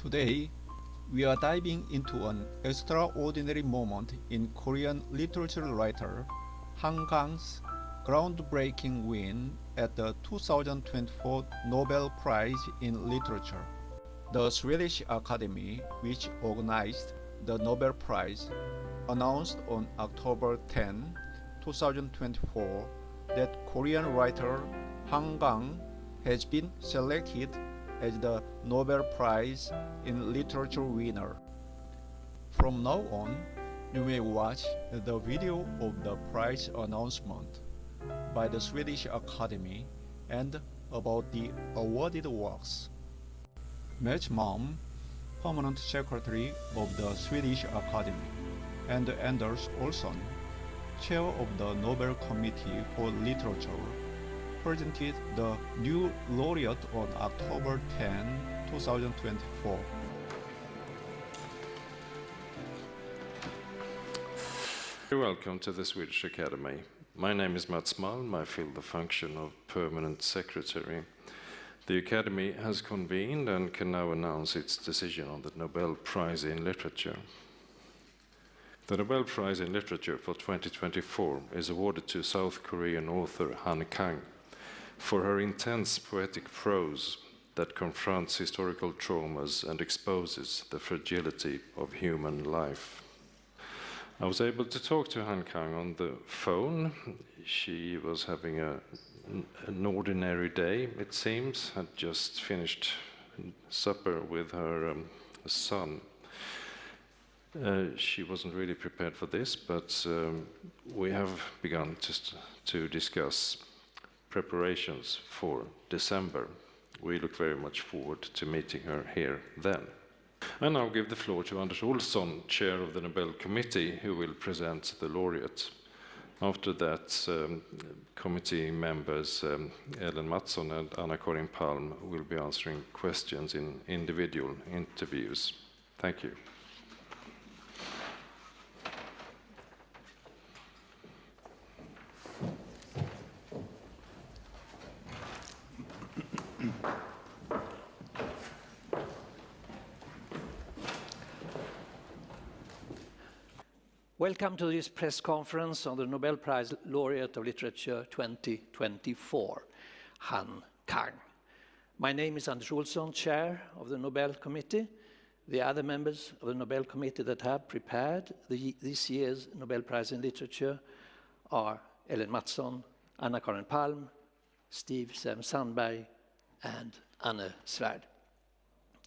Today, we are diving into an extraordinary moment in Korean literature writer Han Kang's groundbreaking win at the 2024 Nobel Prize in Literature. The Swedish Academy, which organized the Nobel Prize, announced on October 10, 2024 that Korean writer Han Kang has been selected as the Nobel Prize in Literature winner. From now on, you may watch the video of the prize announcement by the Swedish Academy and about the awarded works. Mats Malm, Permanent Secretary of the Swedish Academy, and Anders Olsson, Chair of the Nobel Committee for Literature, presented the new laureate on October 10, 2024. Welcome to the Swedish Academy. My name is Mats Malm. I fill the function of Permanent Secretary. The Academy has convened and can now announce its decision on the Nobel Prize in Literature. The Nobel Prize in Literature for 2024 is awarded to South Korean author Han Kang for her intense poetic prose that confronts historical traumas and exposes the fragility of human life. I was able to talk to Han Kang on the phone. She was having an ordinary day, it seems, had just finished supper with her son. She wasn't really prepared for this, but we have begun to discuss preparations for December. We look very much forward to meeting her here then. I now give the floor to Anders Olsson, Chair of the Nobel Committee, who will present the laureate. After that, committee members Ellen Mattsson and Anna-Karin Palm will be answering questions in individual interviews. Thank you. Welcome to this press conference on the Nobel Prize Laureate of Literature 2024, Han Kang. My name is Anders Olsson, Chair of the Nobel Committee. The other members of the Nobel Committee that have prepared this year's Nobel Prize in Literature are Ellen Mattsson, Anna-Karin Palm, Steve Sandberg, and Anne Svärd.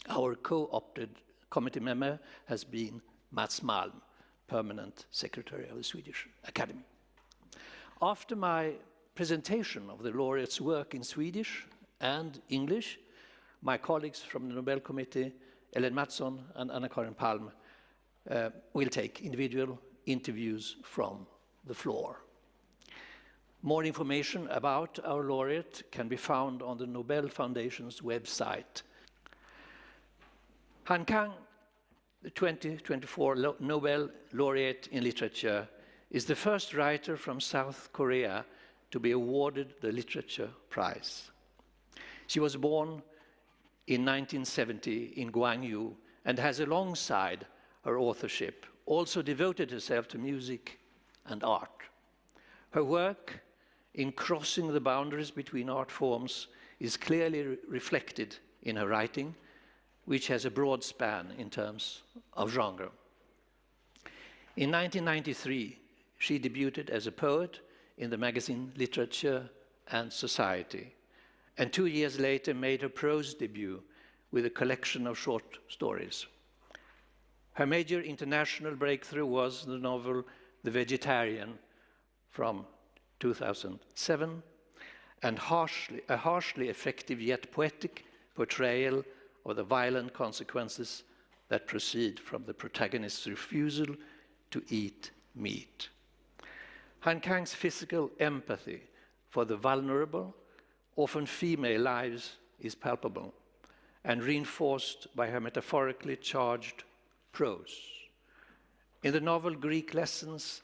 Our co-opted committee member has been Mats Malm, Permanent Secretary of the Swedish Academy. After my presentation of the laureate's work in Swedish and English, my colleagues from the Nobel Committee, Ellen Mattsson and Anna-Karin Palm, will take individual interviews from the floor. More information about our laureate can be found on the Nobel Foundation's website. Han Kang, the 2024 Nobel Laureate in Literature, is the first writer from South Korea to be awarded the Literature Prize. She was born in 1970 in Gwangju and has, alongside her authorship, also devoted herself to music and art. Her work in crossing the boundaries between art forms is clearly reflected in her writing, which has a broad span in terms of genre. In 1993, she debuted as a poet in the magazine Literature and Society, and 2 years later made her prose debut with a collection of short stories. Her major international breakthrough was the novel The Vegetarian from 2007, and a harshly effective yet poetic portrayal of the violent consequences that proceed from the protagonist's refusal to eat meat. Han Kang's physical empathy for the vulnerable, often female lives, is palpable and reinforced by her metaphorically charged prose. In the novel Greek Lessons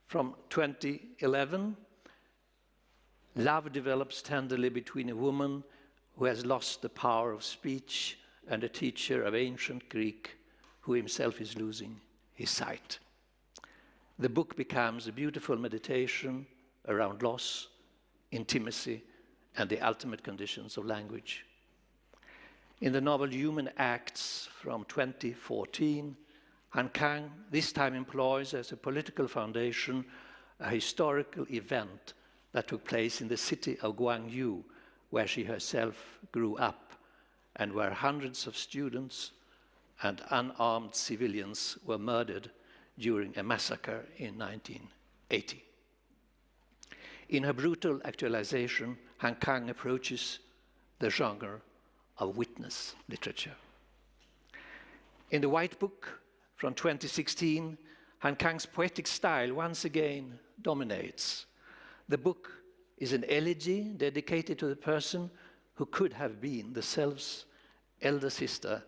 from 2011, love develops tenderly between a woman who has lost the power of speech and a teacher of ancient Greek who himself is losing his sight. The book becomes a beautiful meditation around loss, intimacy, and the ultimate conditions of language. In the novel Human Acts from 2014, Han Kang this time employs as a political foundation a historical event that took place in the city of Gwangju, where she herself grew up, and where hundreds of students and unarmed civilians were murdered during a massacre in 1980. In her brutal actualization, Han Kang approaches the genre of witness literature. In the White Book from 2016, Han Kang's poetic style once again dominates. The book is an elegy dedicated to the person who could have been the self's elder sister,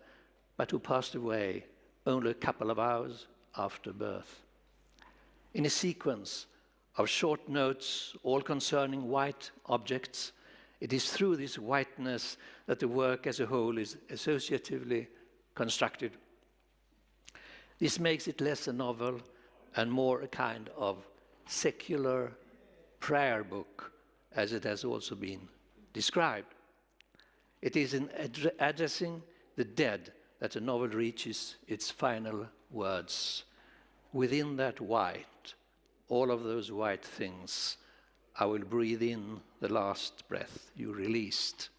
but who passed away only a couple of hours after birth. In a sequence of short notes, all concerning white objects, it is through this whiteness that the work as a whole is associatively constructed. This makes it less a novel and more a kind of secular prayer book, as it has also been described. It is in addressing the dead that the novel reaches its final words. Within that white, all of those white things, I will breathe in the last breath you released.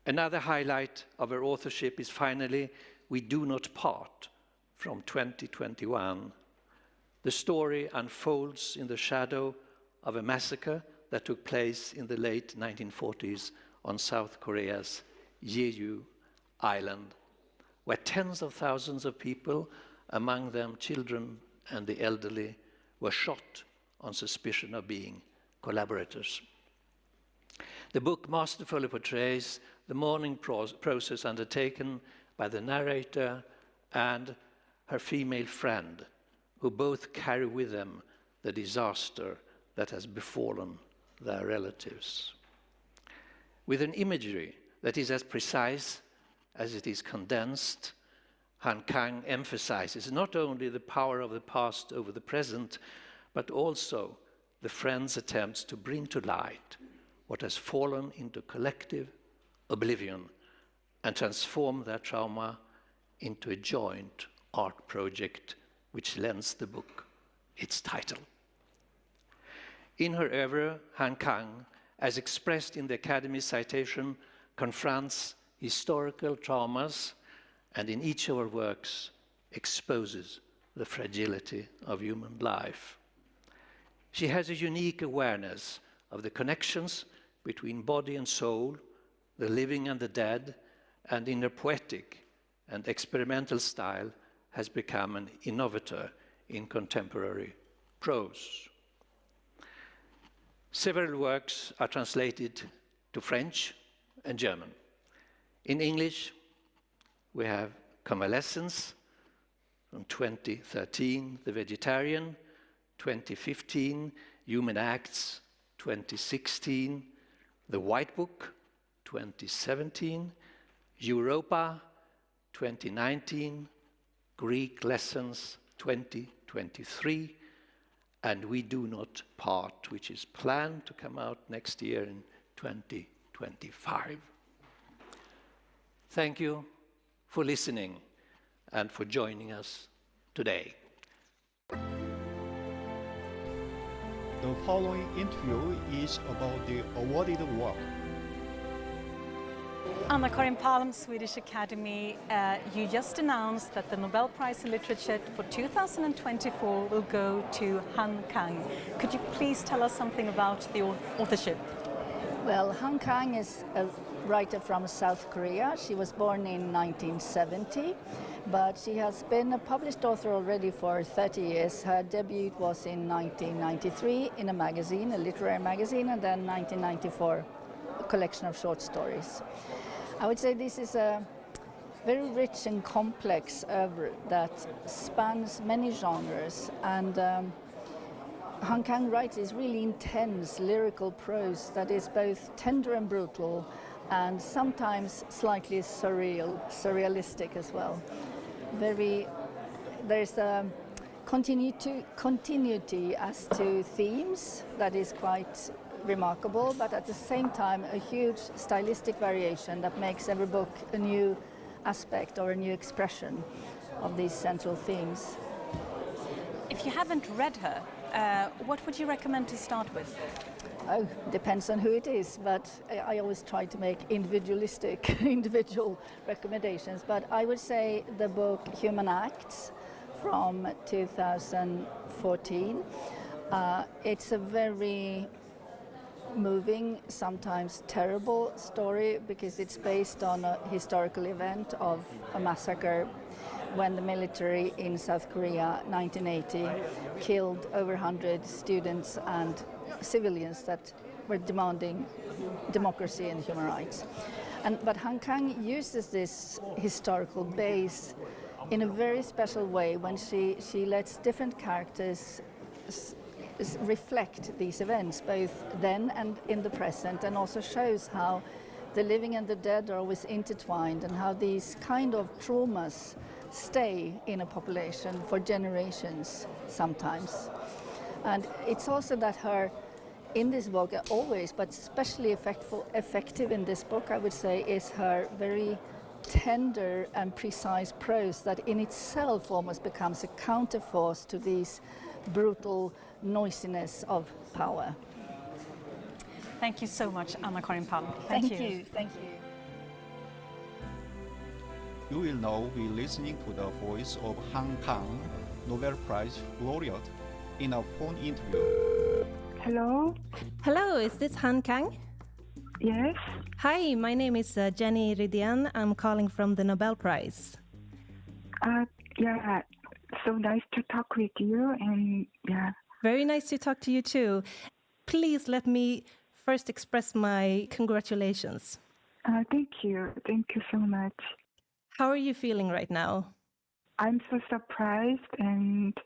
Another highlight of her authorship is finally We Do Not Part from 2021. The story unfolds in the shadow of a massacre that took place in the late 1940s on South Korea's Jeju Island, where tens of thousands of people, among them children and the elderly, were shot on suspicion of being collaborators. The book masterfully portrays the mourning process undertaken by the narrator and her female friend, who both carry with them the disaster that has befallen their relatives. With an imagery that is as precise as it is condensed, Han Kang emphasizes not only the power of the past over the present, but also the friend's attempts to bring to light what has fallen into collective oblivion and transform their trauma into a joint art project which lends the book its title. In her oeuvre, Han Kang, as expressed in the Academy's citation, confronts historical traumas and in each of her works exposes the fragility of human life. She has a unique awareness of the connections between body and soul, the living and the dead, and in her poetic and experimental style has become an innovator in contemporary prose. Several works are translated to French and German. In English, we have Convalescence from 2013, The Vegetarian, 2015, Human Acts, 2016, The White Book, 2017, Europa, 2019, Greek Lessons, 2023, and We Do Not Part, which is planned to come out next year in 2025. Thank you for listening and for joining us today. The following interview is about the awarded work. Anna-Karin Palm, Swedish Academy, you just announced that the Nobel Prize in Literature for 2024 will go to Han Kang. Could you please tell us something about the authorship? Well, Han Kang is a writer from South Korea. She was born in 1970, but she has been a published author already for 30 years. Her debut was in 1993 in a magazine, a literary magazine, and then 1994, a collection of short stories. I would say this is a very rich and complex oeuvre that spans many genres, and Han Kang writes is really intense lyrical prose that is both tender and brutal, and sometimes slightly surrealistic as well. There's a continuity as to themes that is quite remarkable, but at the same time a huge stylistic variation that makes every book a new aspect or a new expression of these central themes. If you haven't read her, what would you recommend to start with? Oh, depends on who it is, but I always try to make individual recommendations. But I would say the book Human Acts from 2014. It's a very moving, sometimes terrible story because it's based on a historical event of a massacre when the military in South Korea, 1980, killed over 100 students and civilians that were demanding democracy and human rights. But Han Kang uses this historical base in a very special way when she lets different characters reflect these events, both then and in the present, and also shows how the living and the dead are always intertwined and how these kind of traumas stay in a population for generations sometimes. And it's also that in this book, always, but especially effective in this book, I would say, is her very tender and precise prose that in itself almost becomes a counterforce to these brutal noisiness of power. Thank you so much, Anna-Karin Palm. Thank you. Thank you. You will now be listening to the voice of Han Kang, Nobel Prize laureate, in a phone interview. Hello? Hello, is this Han Kang? Yes? Hi, my name is Jenny Ridian. I'm calling from the Nobel Prize. Yeah, so nice to talk with you, and yeah. Very nice to talk to you too. Please let me first express my congratulations. Thank you so much. How are you feeling right now? I'm so surprised, and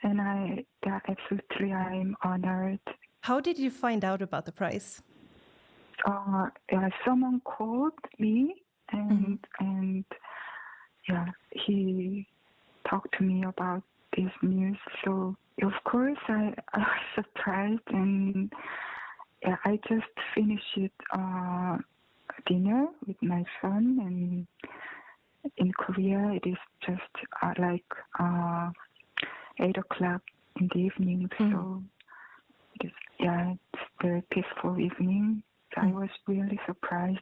absolutely, I'm honored. How did you find out about the prize? Someone called me, and he talked to me about this news. So of course I was surprised, and I just finished dinner with my son, and in Korea it is just 8 o'clock in the evening, so it's very peaceful evening. I was really surprised.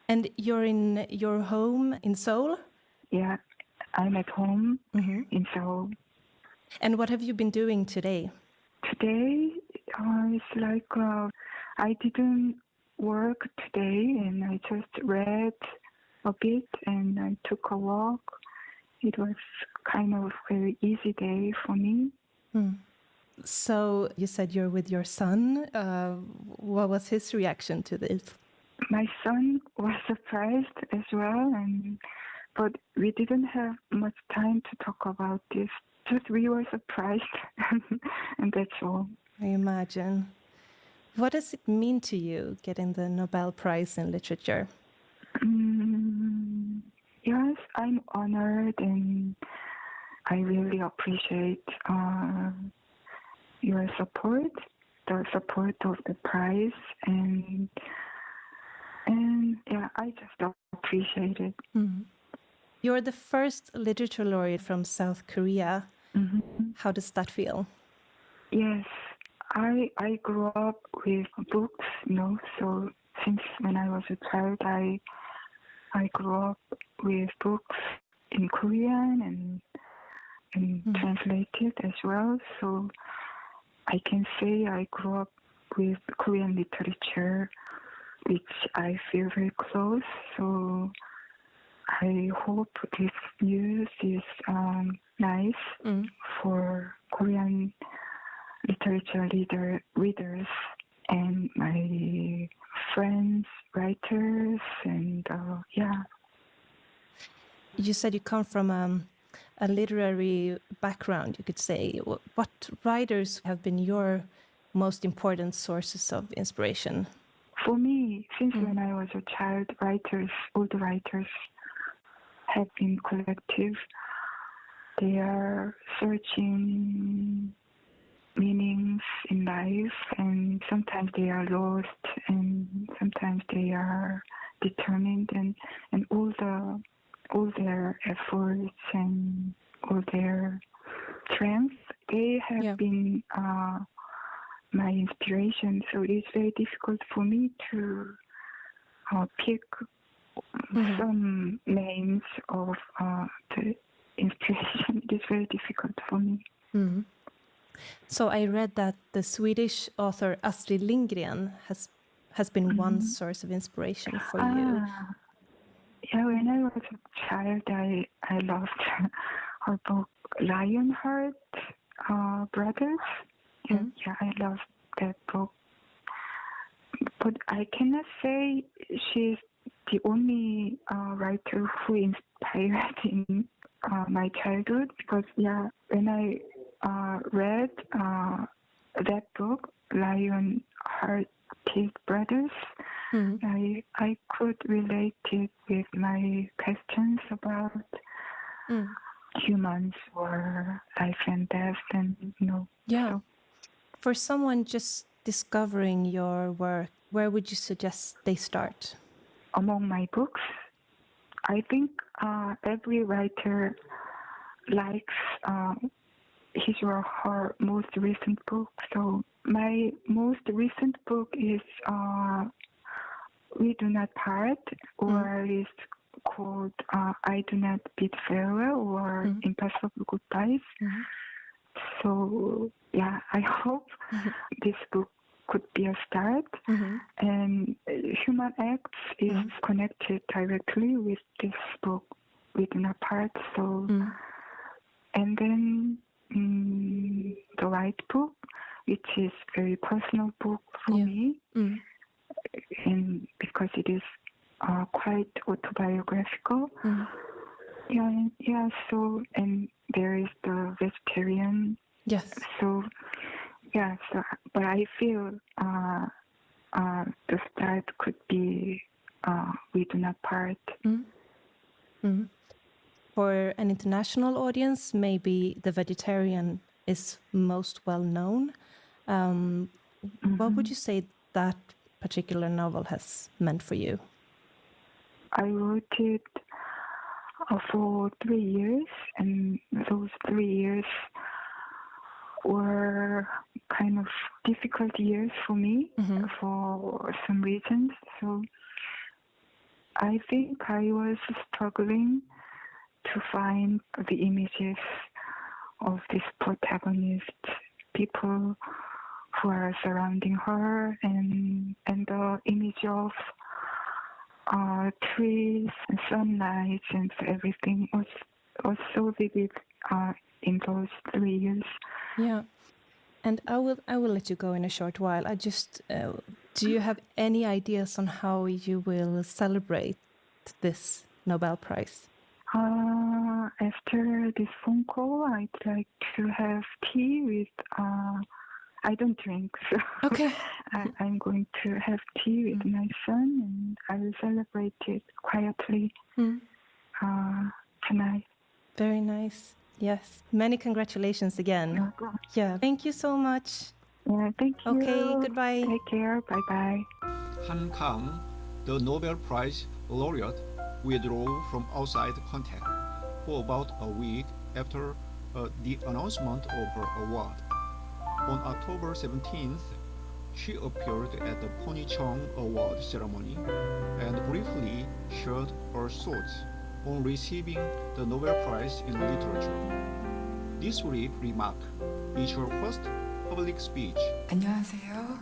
And you're in your home in Seoul? Yeah, I'm at home in Seoul. And what have you been doing today? Today, it's like I didn't work today, and I just read a bit and I took a walk. It was kind of a very easy day for me. So you said you're with your son. What was his reaction to this? My son was surprised as well, but we didn't have much time to talk about this. Just we were surprised, and that's all. I imagine. What does it mean to you getting the Nobel Prize in Literature? Yes, I'm honored, and I really appreciate your support, the support of the prize, and I just appreciate it. You're the first literature laureate from South Korea. How does that feel? Yes, I grew up with books, so since when I was a child, I grew up with books in Korean and translated as well. So I can say I grew up with Korean literature, which I feel very close. So I hope this news is nice for Korean literature readers and my friends, writers, and You said you come from a literary background, you could say. What writers have been your most important sources of inspiration? for me, since when I was a child, all the writers have been collective. They are searching meanings in life, and sometimes they are lost, and sometimes they are determined, and all their efforts and all their strength, they have been my inspiration. So it's very difficult for me to pick some names of the inspiration. It is very difficult for me. Mm. So I read that the Swedish author Astrid Lindgren has been one source of inspiration for you. Yeah, when I was a child, I loved her book Lionheart Brothers. Yeah, I loved that book. But I cannot say she's the only writer who inspired in my childhood, because when I read that book, Lionheart Brothers, I could relate it with my questions about humans or life and death, and So. For someone just discovering your work, where would you suggest they start? Among my books, I think every writer likes his or her most recent book. So my most recent book is We Do Not Part, or is called I Do Not Bid Farewell, or Impossible Goodbyes. So I hope this book could be a start. And Human Acts is connected directly with this book, We Do Not Part. So, and then The White Book, which is very personal book for me, and because it is quite autobiographical. So, and there is the vegetarian. Yes. So, but I feel the start could be We Do Not Part. For an international audience, maybe The Vegetarian is most well known. What would you say that particular novel has meant for you? I wrote it for 3 years, and those 3 years were kind of difficult years for me for some reasons. So I think I was struggling to find the images of this protagonist, people who are surrounding her, and the image of trees and sunlight and everything was so vivid in those 3 years. Yeah, and I will let you go in a short while. I just do you have any ideas on how you will celebrate this Nobel Prize? After this phone call, I'd like to have tea with. I don't drink, so okay. I'm going to have tea with my son, and I will celebrate it quietly tonight. Very nice. Yes. Many congratulations again. Yeah. Thank you so much. Yeah, thank you. Okay, goodbye. Take care. Bye-bye. Han Kang, the Nobel Prize laureate, withdrew from outside contact for about a week after the announcement of her award. On October 17th, she appeared at the Ponichong Award ceremony and briefly shared her thoughts on receiving the Nobel Prize in Literature. This brief remark is her first public speech. 안녕하세요.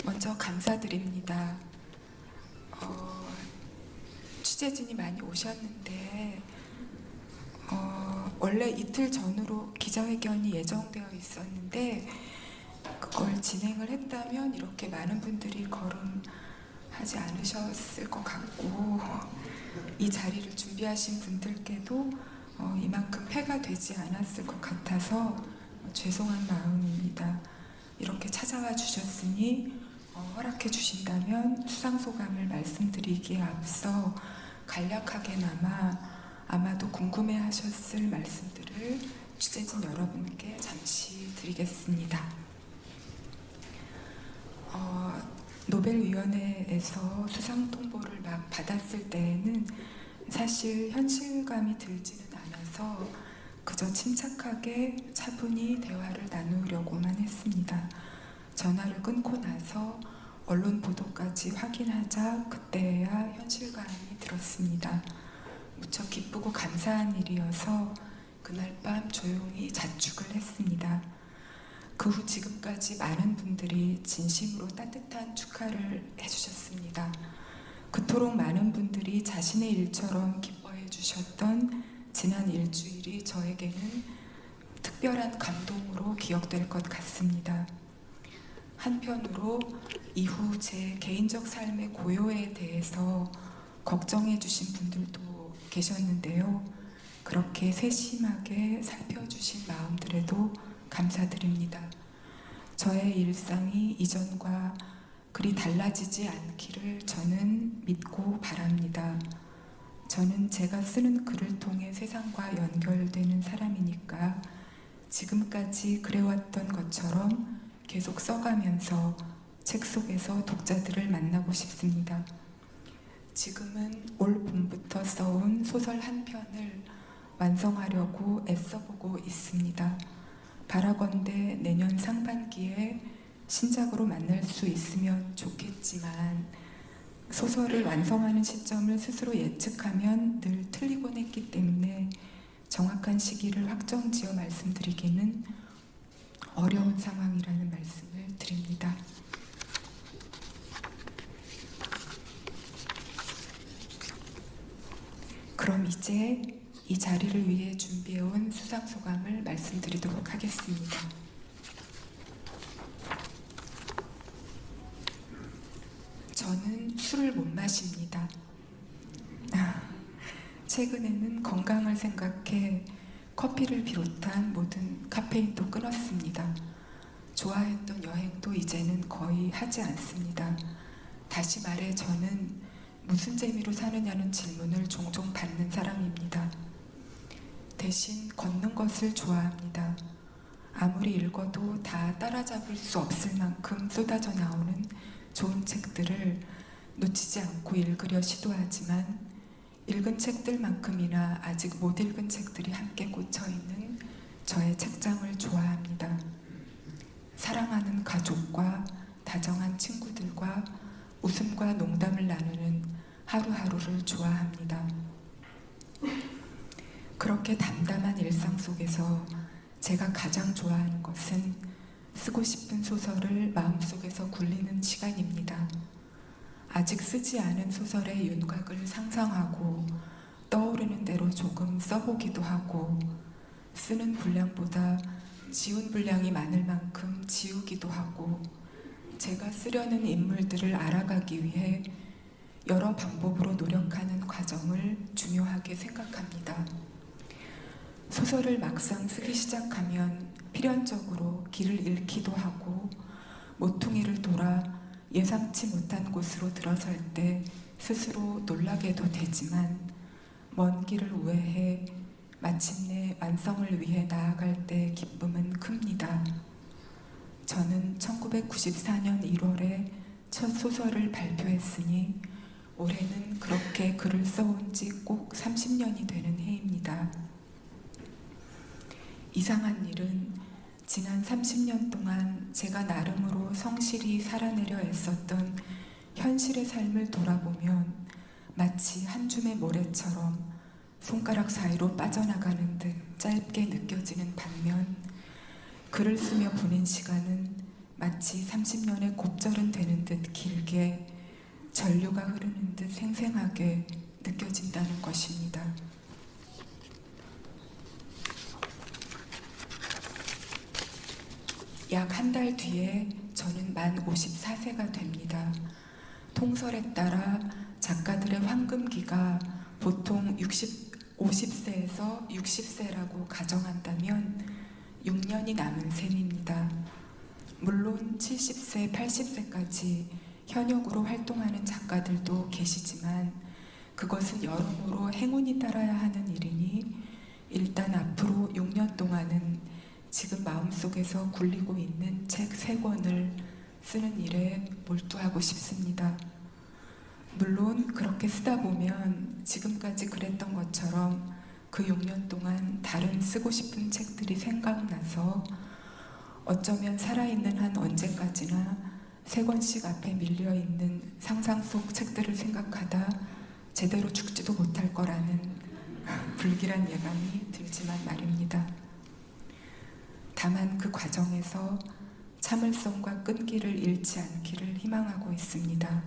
먼저 감사드립니다. 취재진이 많이 오셨는데 원래 이틀 전으로 기자회견이 예정되어 있었는데 그걸 진행을 했다면 이렇게 많은 분들이 거론하지 않으셨을 것 같고 이 자리를 준비하신 분들께도 이만큼 폐가 되지 않았을 것 같아서 죄송한 마음입니다. 이렇게 찾아와 주셨으니 허락해 주신다면 수상 소감을 말씀드리기에 앞서 간략하게나마 아마도 궁금해하셨을 말씀들을 취재진 여러분께 잠시 드리겠습니다. 노벨위원회에서 수상 통보를 막 받았을 때에는 사실 현실감이 들지는 않아서 그저 침착하게 차분히 대화를 나누려고만 했습니다. 전화를 끊고 나서 언론 보도까지 확인하자 그때야 현실감이 들었습니다. 무척 기쁘고 감사한 일이어서 그날 밤 조용히 자축을 했습니다. 그 후 지금까지 많은 분들이 진심으로 따뜻한 축하를 해주셨습니다. 그토록 많은 분들이 자신의 일처럼 기뻐해 주셨던 지난 일주일이 저에게는 특별한 감동으로 기억될 것 같습니다. 한편으로 이후 제 개인적 삶의 고요에 대해서 걱정해 주신 분들도 계셨는데요. 그렇게 세심하게 살펴주신 마음들에도 감사드립니다. 저의 일상이 이전과 그리 달라지지 않기를 저는 믿고 바랍니다. 저는 제가 쓰는 글을 통해 세상과 연결되는 사람이니까 지금까지 그래왔던 것처럼 계속 써가면서 책 속에서 독자들을 만나고 싶습니다. 지금은 올 봄부터 써온 소설 한 편을 완성하려고 애써보고 있습니다. 바라건대 내년 상반기에 신작으로 만날 수 있으면 좋겠지만 소설을 완성하는 시점을 스스로 예측하면 늘 틀리곤 했기 때문에 정확한 시기를 확정지어 말씀드리기는 어려운 상황이라는 말씀을 드립니다. 그럼 이제 이 자리를 위해 준비해온 수상소감을 말씀드리도록 하겠습니다. 저는 술을 못 마십니다. 최근에는 건강을 생각해 커피를 비롯한 모든 카페인도 끊었습니다. 좋아했던 여행도 이제는 거의 하지 않습니다. 다시 말해 저는 무슨 재미로 사느냐는 질문을 종종 받는 사람입니다. 대신 걷는 것을 좋아합니다. 아무리 읽어도 다 따라잡을 수 없을 만큼 쏟아져 나오는 좋은 책들을 놓치지 않고 읽으려 시도하지만 읽은 책들만큼이나 아직 못 읽은 책들이 함께 꽂혀있는 저의 책장을 좋아합니다. 사랑하는 가족과 다정한 친구들과 웃음과 농담을 나누는 하루하루를 좋아합니다. 그렇게 담담한 일상 속에서 제가 가장 좋아하는 것은 쓰고 싶은 소설을 마음속에서 굴리는 시간입니다. 아직 쓰지 않은 소설의 윤곽을 상상하고 떠오르는 대로 조금 써보기도 하고 쓰는 분량보다 지운 분량이 많을 만큼 지우기도 하고 제가 쓰려는 인물들을 알아가기 위해 여러 방법으로 노력하는 과정을 중요하게 생각합니다. 소설을 막상 쓰기 시작하면 필연적으로 길을 잃기도 하고 모퉁이를 돌아 예상치 못한 곳으로 들어설 때 스스로 놀라게도 되지만 먼 길을 우회해 마침내 완성을 위해 나아갈 때 기쁨은 큽니다. 저는 1994년 1월에 첫 소설을 발표했으니 올해는 그렇게 글을 써온 지 꼭 30년이 되는 해입니다. 이상한 일은 지난 30년 동안 제가 나름으로 성실히 살아내려 애썼던 현실의 삶을 돌아보면 마치 한 줌의 모래처럼 손가락 사이로 빠져나가는 듯 짧게 느껴지는 반면 글을 쓰며 보낸 시간은 마치 30년의 곱절은 되는 듯 길게 전류가 흐르는 듯 생생하게 느껴진다는 것입니다. 약 한 달 뒤에 저는 만 54세가 됩니다. 통설에 따라 작가들의 황금기가 보통 50세에서 60세라고 가정한다면 6년이 남은 셈입니다. 물론 70세, 80세까지 현역으로 활동하는 작가들도 계시지만 그것은 여러모로 행운이 따라야 하는 일이니 일단 앞으로 6년 동안은 지금 마음속에서 굴리고 있는 책 3권을 쓰는 일에 몰두하고 싶습니다. 물론 그렇게 쓰다 보면 지금까지 그랬던 것처럼 그 6년 동안 다른 쓰고 싶은 책들이 생각나서 어쩌면 살아있는 한 언제까지나 3권씩 앞에 밀려있는 상상 속 책들을 생각하다 제대로 죽지도 못할 거라는 불길한 예감이 들지만 말입니다. 다만 그 과정에서 참을성과 끈기를 잃지 않기를 희망하고 있습니다.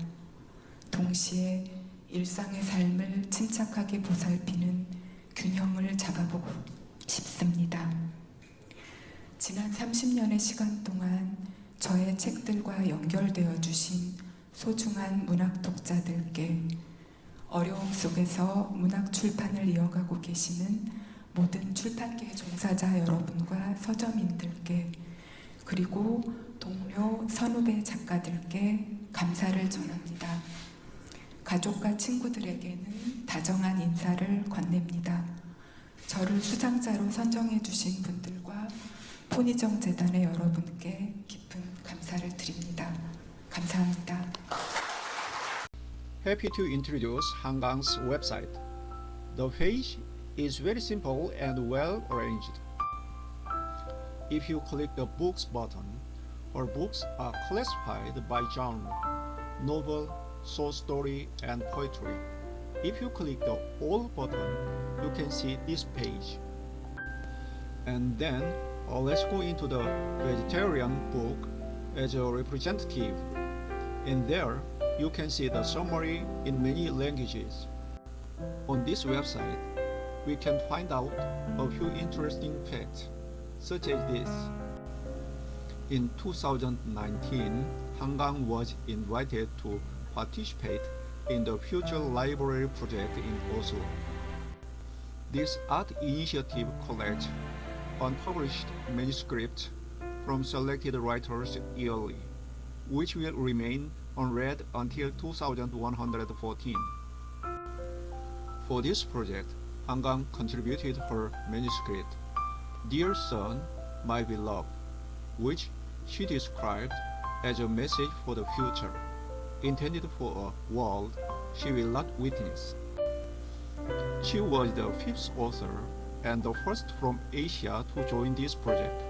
동시에 일상의 삶을 침착하게 보살피는 균형을 잡아보고 싶습니다. 지난 30년의 시간 동안 저의 책들과 연결되어 주신 소중한 문학 독자들께, 어려움 속에서 문학 출판을 이어가고 계시는 모든 출판계 종사자 여러분과 서점인들께, 그리고 동료 선후배 작가들께 감사를 전합니다. 가족과 친구들에게는 다정한 인사를 건넵니다. 저를 수상자로 선정해 주신 분들과 포니정 재단의 여러분께 깊은 감사를 드립니다. 감사합니다. Happy to introduce Han Kang's website. The page is very simple and well arranged. If you click the books button, her books are classified by genre: novel, short story, and poetry. If you click the all button, you can see this page. And then let's go into the vegetarian book as a representative. In there, you can see the summary in many languages. On this website, we can find out a few interesting facts, such as this. In 2019, Han Kang was invited to participate in the Future Library project in Oslo. This art initiative collects unpublished manuscripts from selected writers yearly, which will remain unread until 2114. For this project, Han Kang contributed her manuscript, Dear Son, My Beloved, which she described as a message for the future, intended for a world she will not witness. She was the 5th author and the first from Asia to join this project.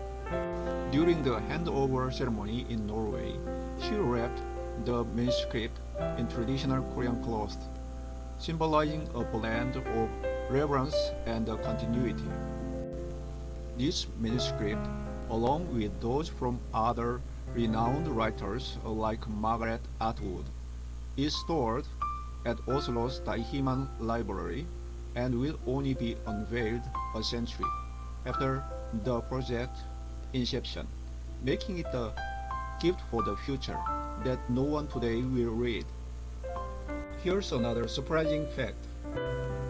During the handover ceremony in Norway, she wrapped the manuscript in traditional Korean cloth, symbolizing a blend of reverence and continuity. This manuscript, along with those from other renowned writers like Margaret Atwood, is stored at Oslo's Deichman Library and will only be unveiled a century after the project's inception, making it a gift for the future that no one today will read. Here's another surprising fact.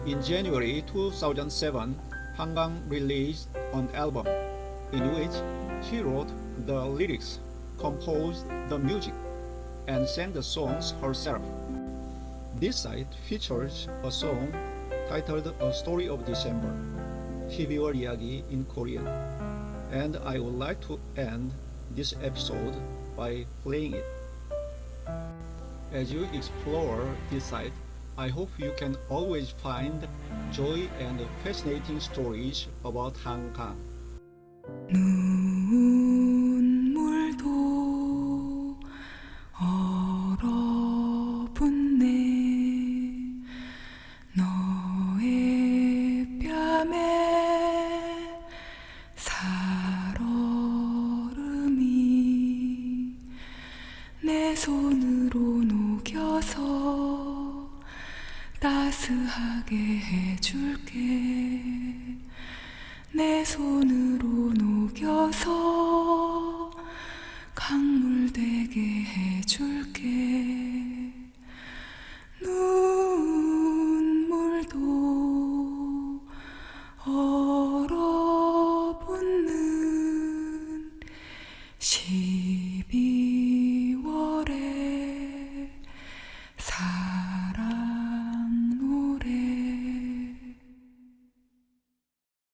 In January 2007, Han Kang released an album in which she wrote the lyrics, composed the music, and sang the songs herself. This site features a song titled A Story of December, 12월 이야기 in Korean, and I would like to end this episode by playing it. As you explore this site, I hope you can always find joy and fascinating stories about Han Kang. 눈물도 얼어붙네 너의 뺨에 살얼음이 내 손으로 녹여서 따스하게 해줄게 내 손으로 녹여서 강물 되게 해줄게